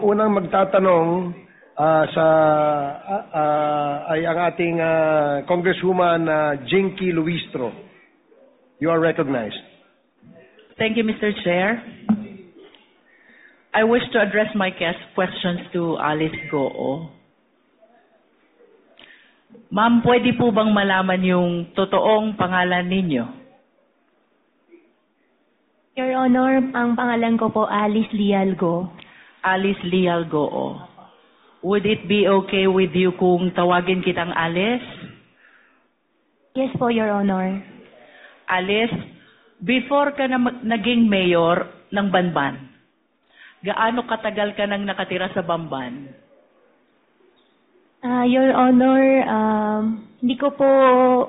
ang unang magtatanong ay ang ating Congresswoman Jinky Luistro. You are recognized. Thank you, Mr. Chair. I wish to address my questions to Alice Goo. Ma'am, pwede po bang malaman yung totoong pangalan ninyo? Your Honor, ang pangalan ko po Alice Lial Goo. Alice Lial Goo. Would it be okay with you kung tawagin kitang Alice? Yes po, Your Honor. Alice, before ka na naging mayor ng Banban, gaano katagal ka nang nakatira sa Bamban? Your Honor, hindi ko po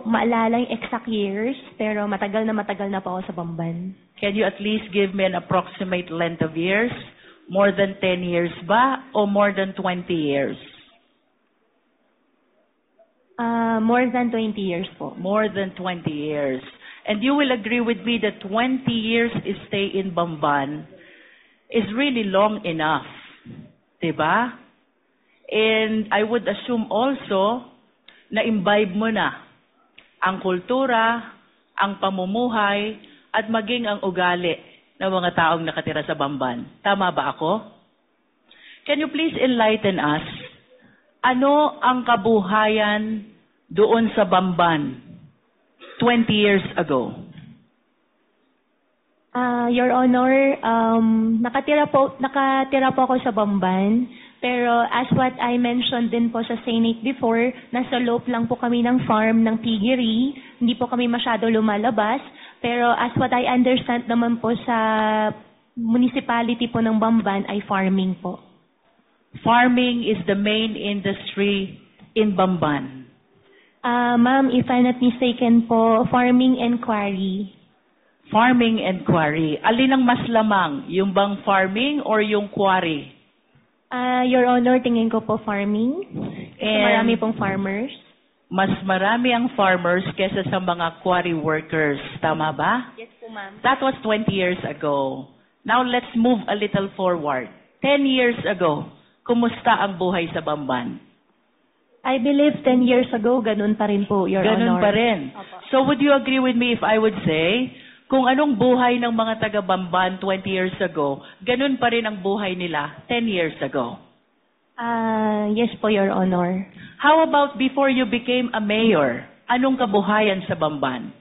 maalala yung exact years, pero matagal na po ako sa Bamban. Can you at least give me an approximate length of years? More than 10 years ba o more than 20 years? More than 20 years po. More than 20 years. And you will agree with me that 20 years stay in Bamban is really long enough. Diba? And I would assume also na imbibe mo na ang kultura, ang pamumuhay, at maging ang ugali ng mga taong nakatira sa Bamban. Tama ba ako? Can you please enlighten us? Ano ang kabuhayan doon sa Bamban 20 years ago? Your Honor, nakatira po ako sa Bamban, pero as what I mentioned din po sa Senate before, nasa loob lang po kami ng farm ng piggery, hindi po kami masyado lumalabas, pero as what I understand naman po sa municipality po ng Bamban ay farming po. Farming is the main industry in Bamban. Ma'am, if I'm not mistaken po, farming and quarry. Farming and quarry. Alin ang mas lamang? Yung bang farming or yung quarry? Your Honor, tingin ko po farming. Kasi marami pong farmers. Mas marami ang farmers kesa sa mga quarry workers. Tama ba? Yes po, ma'am. That was 20 years ago. Now let's move a little forward. 10 years ago, kumusta ang buhay sa Bamban? I believe 10 years ago, ganun pa rin po, Your Honor. Ganun pa rin. Opo. So would you agree with me if I would say, kung anong buhay ng mga taga-Bamban 20 years ago, ganun pa rin ang buhay nila 10 years ago? Yes po, Your Honor. How about before you became a mayor? Anong kabuhayan sa Bamban?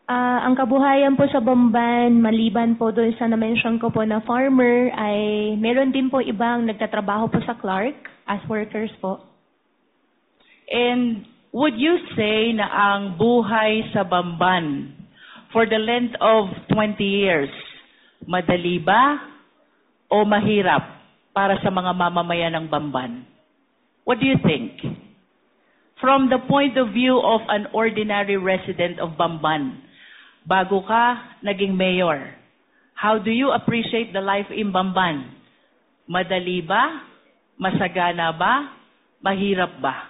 Ang kabuhayan po sa Bamban, maliban po doon sa na-mention ko po na farmer, ay meron din po ibang nagtatrabaho po sa Clark as workers po. And would you say na ang buhay sa Bamban for the length of 20 years, madali ba o mahirap para sa mga mamamayan ng Bamban? What do you think? From the point of view of an ordinary resident of Bamban, bago ka naging mayor, how do you appreciate the life in Bamban? Madali ba? Masagana ba? Mahirap ba?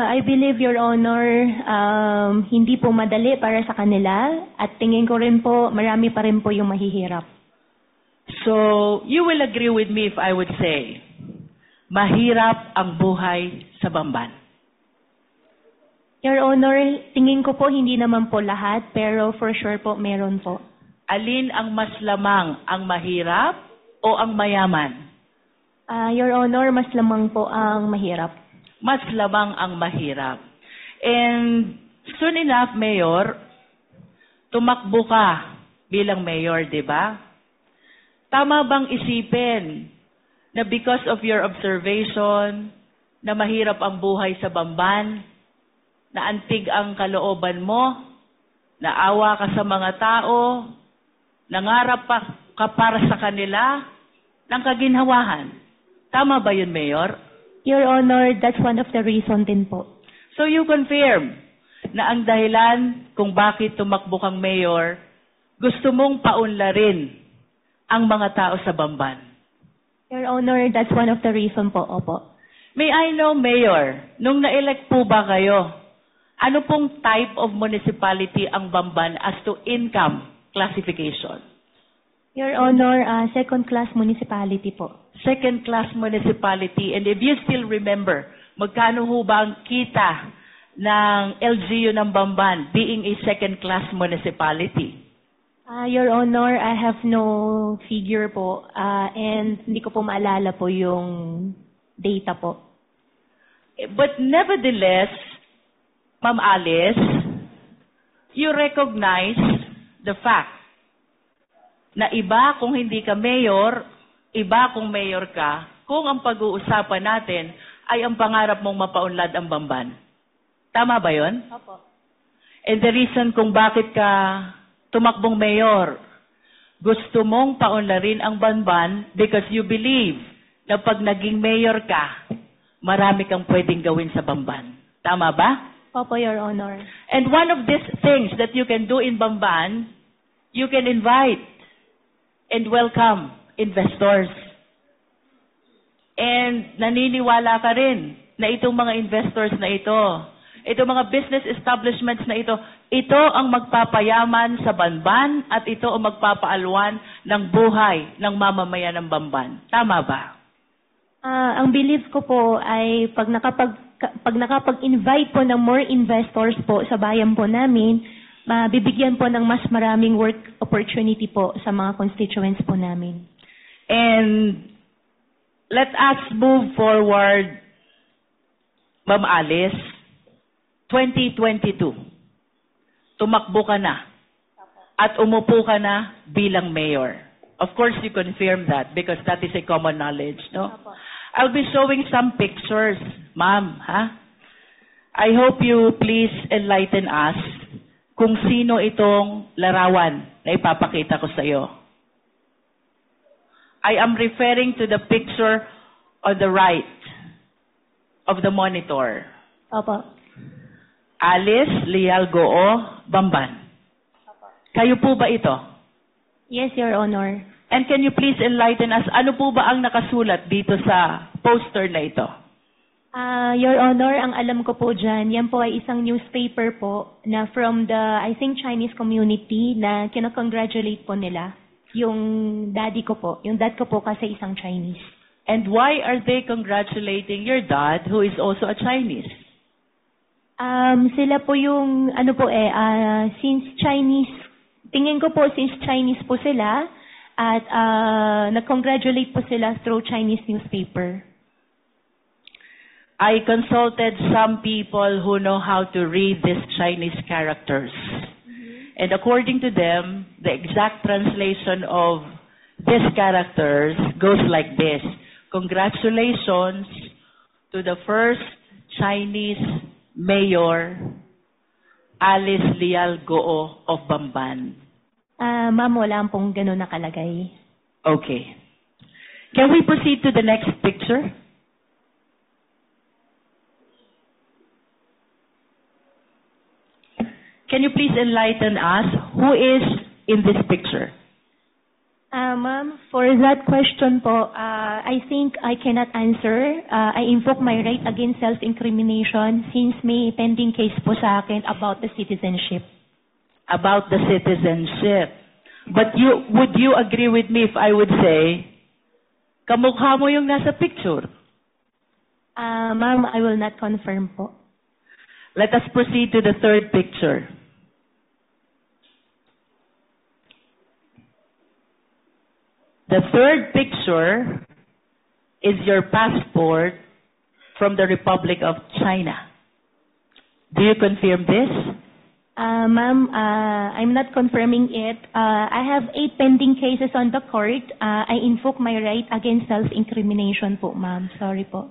I believe, Your Honor, hindi po madali para sa kanila at tingin ko rin po, marami pa rin po yung mahihirap. So, you will agree with me if I would say, mahirap ang buhay sa Bamban. Your Honor, tingin ko po hindi naman po lahat, pero for sure po meron po. Alin ang mas lamang, ang mahirap o ang mayaman? Your Honor, mas lamang po ang mahirap. Mas lamang ang mahirap. And soon enough, Mayor, tumakbo ka bilang mayor, di ba? Tama bang isipin na because of your observation na mahirap ang buhay sa Bamban, na antig ang kalooban mo, naawa ka sa mga tao, nangarap ka para sa kanila, ng kaginhawahan? Tama ba yun, Mayor? Your Honor, that's one of the reason din po. So you confirm na ang dahilan kung bakit tumakbo kang mayor, gusto mong paunlarin ang mga tao sa Bamban? Your Honor, that's one of the reason po, opo. May I know, Mayor, nung na-elect po ba kayo, ano pong type of municipality ang Bamban as to income classification? Your Honor, second-class municipality po. Second-class municipality. And if you still remember, magkano ho ba ang kita ng LGU ng Bamban being a second-class municipality? Your Honor, I have no figure po and hindi ko po maalala po yung data po. But nevertheless, Ma'am Alice, you recognize the fact na iba kung hindi ka mayor, iba kung mayor ka, kung ang pag-uusapan natin ay ang pangarap mong mapaunlad ang Bamban. Tama ba yun? Opo. And the reason kung bakit ka tumakbong mayor, gusto mong paunlarin ang Bamban because you believe na pag naging mayor ka, marami kang pwedeng gawin sa Bamban. Tama ba? Opo, Your Honor. And one of these things that you can do in Bamban, you can invite and welcome investors. And naniniwala ka rin na itong mga investors na ito, itong mga business establishments na ito ang magpapayaman sa Bamban at ito ang magpapaalwan ng buhay ng mamamayan ng Bamban. Tama ba? Ang belief ko po ay pag nakapag-invite po ng more investors po sa bayan po namin, bibigyan po ng mas maraming work opportunity po sa mga constituents po namin. And let us move forward, Ma'am Alice. 2022, tumakbo ka na at umupo ka na bilang mayor. Of course, you confirm that because that is a common knowledge, no? I'll be showing some pictures, ma'am, ha? I hope you please enlighten us kung sino itong larawan na ipapakita ko sa iyo. I am referring to the picture on the right of the monitor. Opo. Alice Leal Goo, Bamban. Kayo po ba ito? Yes, Your Honor. And can you please enlighten us, ano po ba ang nakasulat dito sa poster na ito? Your Honor, ang alam ko po dyan, yan po ay isang newspaper po na from the, I think, Chinese community na kinakongratulate po nila. Yung daddy ko po. Yung dad ko po kasi isang Chinese. And why are they congratulating your dad who is also a Chinese? Sila po yung, since Chinese, tingin ko po since Chinese po sila, at nag-congratulate po sila through Chinese newspaper. I consulted some people who know how to read these Chinese characters. And according to them, the exact translation of these characters goes like this. Congratulations to the first Chinese Mayor, Alice Leal Goo of Bamban. Ma'am, wala pong gano'n nakalagay. Okay. Can we proceed to the next picture? Can you please enlighten us who is in this picture? Ma'am, for that question po, I think I cannot answer. I invoke my right against self-incrimination since may pending case po sa akin about the citizenship. About the citizenship. But would you agree with me if I would say, kamukha mo yung nasa picture? Ma'am, I will not confirm po. Let us proceed to the third picture. The third picture is your passport from the Republic of China. Do you confirm this? Ma'am, I'm not confirming it. I have 8 pending cases on the court. I invoke my right against self-incrimination po, ma'am. Sorry po.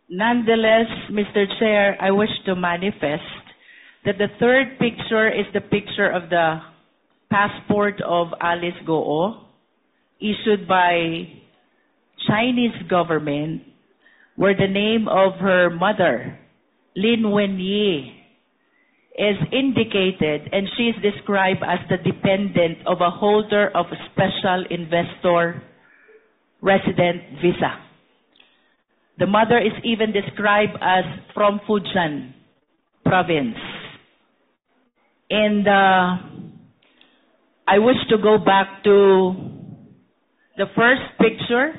Nonetheless, Mr. Chair, I wish to manifest that the third picture is the picture of the passport of Alice Goo, issued by Chinese government, where the name of her mother, Lin Wenyi, is indicated, and she is described as the dependent of a holder of a special investor resident visa. The mother is even described as from Fujian province. And I wish to go back to The first picture,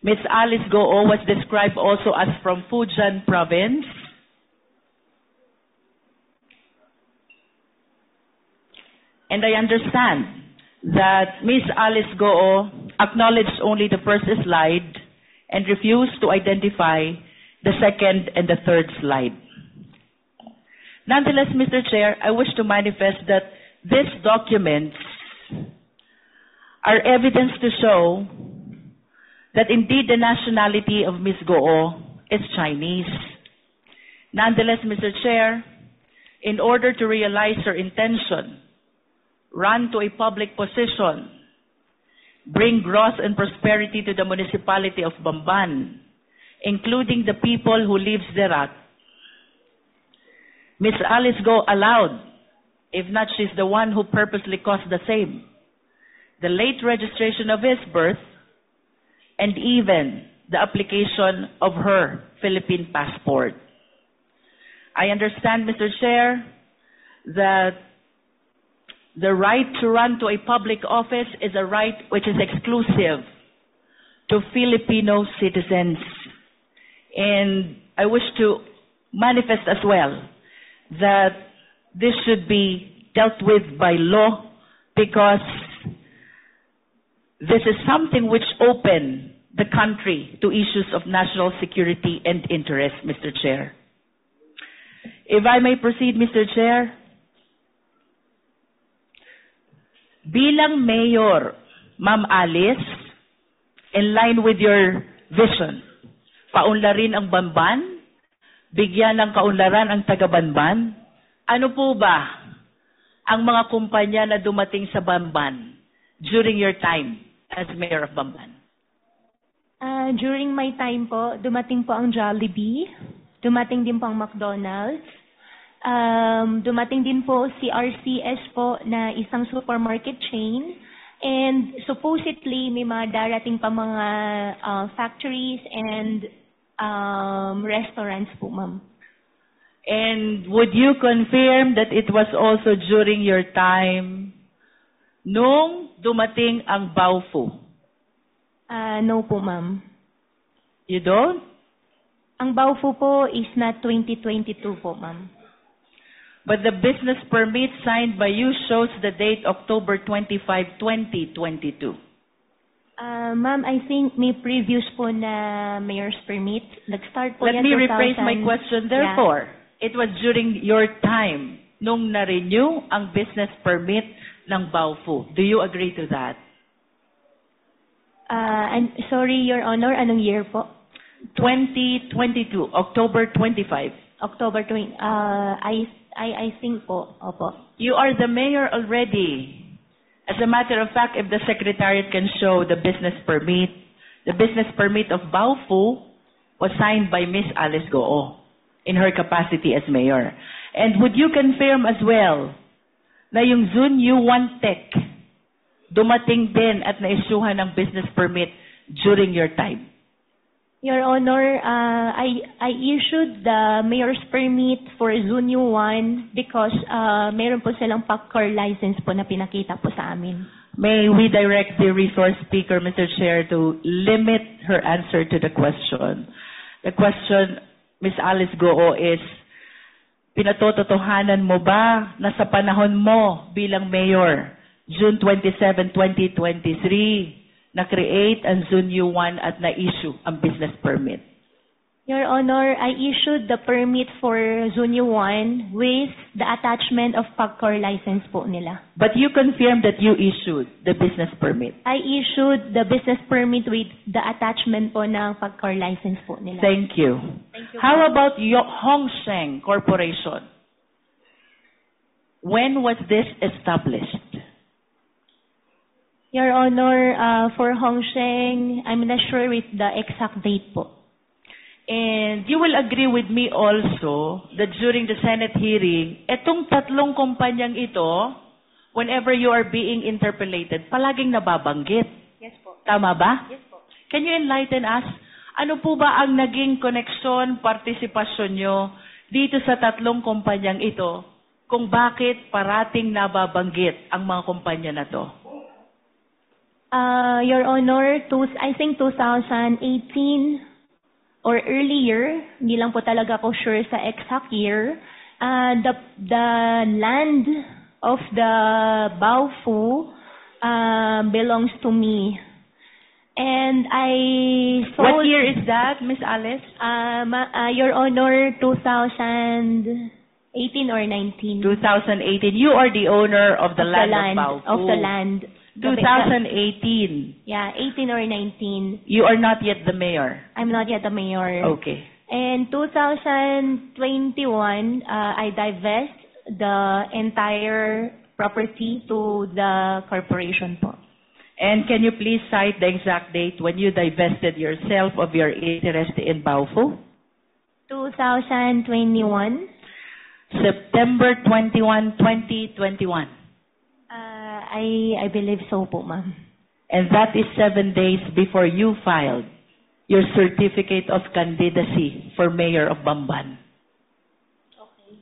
Miss Alice Goo was described also as from Fujian province. And I understand that Miss Alice Goo acknowledged only the first slide and refused to identify the second and the third slide. Nonetheless, Mr. Chair, I wish to manifest that these documents are evidence to show that indeed the nationality of Ms. Goo is Chinese. Nonetheless, Mr. Chair, in order to realize her intention, run to a public position, bring growth and prosperity to the municipality of Bamban, including the people who live thereat, Ms. Alice Goo allowed, if not she's the one who purposely caused the same, the late registration of his birth, and even the application of her Philippine passport. I understand, Mr. Chair, that the right to run to a public office is a right which is exclusive to Filipino citizens. And I wish to manifest as well that this should be dealt with by law, because this is something which open the country to issues of national security and interest, Mr. Chair. If I may proceed, Mr. Chair. Bilang mayor, Ma'am Alice, in line with your vision, paunlarin ang Bamban, bigyan ng kaunlaran ang taga-Bamban. Ano po ba ang mga kumpanya na dumating sa Bamban during your time as mayor of Bamban? During my time po, dumating po ang Jollibee, dumating din po ang McDonald's, dumating din po si RCS po na isang supermarket chain, and supposedly may mga darating pa mga factories and restaurants po, ma'am. And would you confirm that it was also during your time nung dumating ang Baofu? No po, ma'am. You don't? Ang Baofu po is not 2022 po, ma'am. But the business permit signed by you shows the date October 25, 2022. Ma'am, I think may previous po na mayor's permit. Nag-start po Let me rephrase my question. Therefore, it was during your time nung na-renew ang business permit ng Baofu. Do you agree to that? And sorry, Your Honor, anong year po? 2022, October 25. October 20. I think po, opo. You are the mayor already. As a matter of fact, if the Secretariat can show the business permit of Baofu was signed by Miss Alice Goo in her capacity as mayor. And would you confirm as well na yung Zunyu Tech dumating din at na-issuehan ng business permit during your time? Your Honor, I issued the mayor's permit for Zunyu 1 because meron po silang PACCAR license po na pinakita po sa amin. May we direct the resource speaker, Mr. Chair, to limit her answer to the question. The question, Ms. Alice Goo, is, pinatototohanan mo ba na sa panahon mo bilang mayor, June 27, 2023, na-create ang Zunyu 1 at na-issue ang business permit? Your Honor, I issued the permit for Zunyu 1 with the attachment of PACCAR license po nila. But you confirmed that you issued the business permit? I issued the business permit with the attachment po ng PACCAR license po nila. Thank you. Thank you. How about Hongsheng Corporation? When was this established? Your Honor, for Hongsheng, I'm not sure with the exact date po. And you will agree with me also that during the Senate hearing, etong tatlong kumpanyang ito, whenever you are being interpellated, palaging nababanggit. Yes po. Tama ba? Yes po. Can you enlighten us? Ano po ba ang naging koneksyon, partisipasyon nyo dito sa tatlong kumpanyang ito kung bakit parating nababanggit ang mga kumpanya na to? Your Honor, I think 2018 or earlier, hindi lang po talaga ako sure sa exact year, the land of the Baofu belongs to me. And I sold... What year is that, Miss Alice? Your Honor, 2018 or 19. 2018. You are the owner of the land of Baofu. Of the land. 2018. Yeah, 18 or 19. You are not yet the mayor. I'm not yet the mayor. Okay. And 2021, I divest the entire property to the corporation po. And can you please cite the exact date when you divested yourself of your interest in Baofu? 2021. September 21, 2021. I believe so po, ma'am. And that is 7 days before you filed your certificate of candidacy for mayor of Bamban. Okay.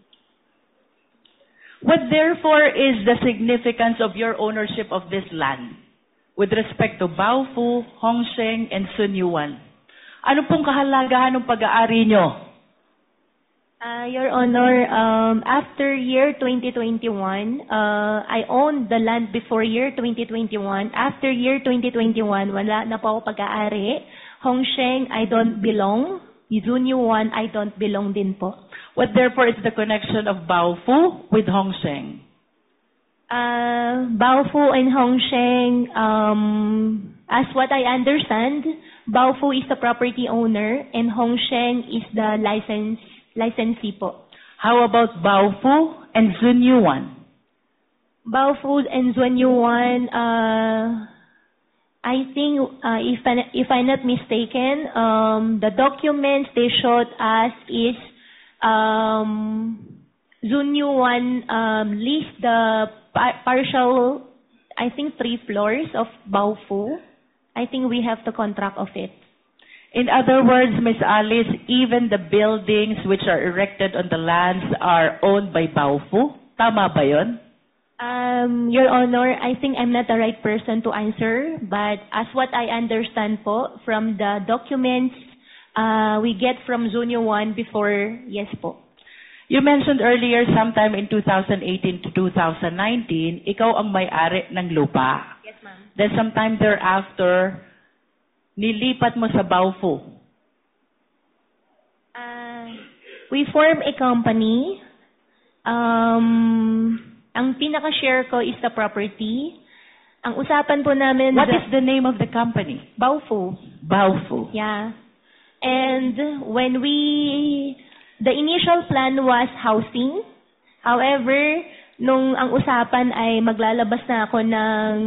What therefore is the significance of your ownership of this land with respect to Baofu, Hongsheng, and Sun Yuan? Ano pong kahalagahan ng pag-aari nyo? Your Honor, after year 2021, I owned the land before year 2021. After year 2021, wala na po ako pag-aari. Hongsheng, I don't belong. Sun Yuan, I don't belong din po. What therefore is the connection of Baofu with Hongsheng? Baofu and Hongsheng, as what I understand, Baofu is the property owner and Hongsheng is the licensee po. How about Baofu and Sun Yuan? Baofu and Sun Yuan, I think, if I'm not mistaken, the documents they showed us is Sun Yuan leased the partial, I think 3 floors of Baofu. I think we have the contract of it. In other words, Ms. Alice, even the buildings which are erected on the lands are owned by Baofu? Tama ba yun? Your Honor, I think I'm not the right person to answer, but as what I understand po, from the documents we get from Sun Yuan before, yes po. You mentioned earlier, sometime in 2018 to 2019, ikaw ang may-ari ng lupa. Yes, ma'am. Then sometime thereafter, nilipat mo sa Baofu. We form a company. Ang pinaka-share ko is the property. Ang usapan po namin... What is the name of the company? Baofu. Baofu. Yeah. And when the initial plan was housing. However, nung ang usapan ay maglalabas na ako ng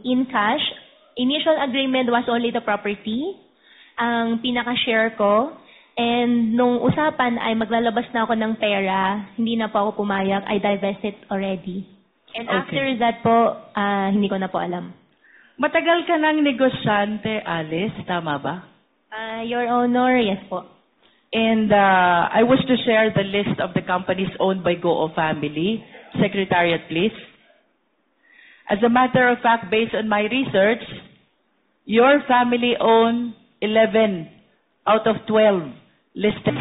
in cash, initial agreement was only the property, ang pinaka-share ko. And nung usapan ay maglalabas na ako ng pera, hindi na po ako pumayag, I divested already. And after that po, hindi ko na po alam. Matagal ka ng negosyante, Alice, tama ba? Your Honor, yes po. And I wish to share the list of the companies owned by Goo family. Secretariat, please. As a matter of fact, based on my research, your family owned 11 out of 12 listed.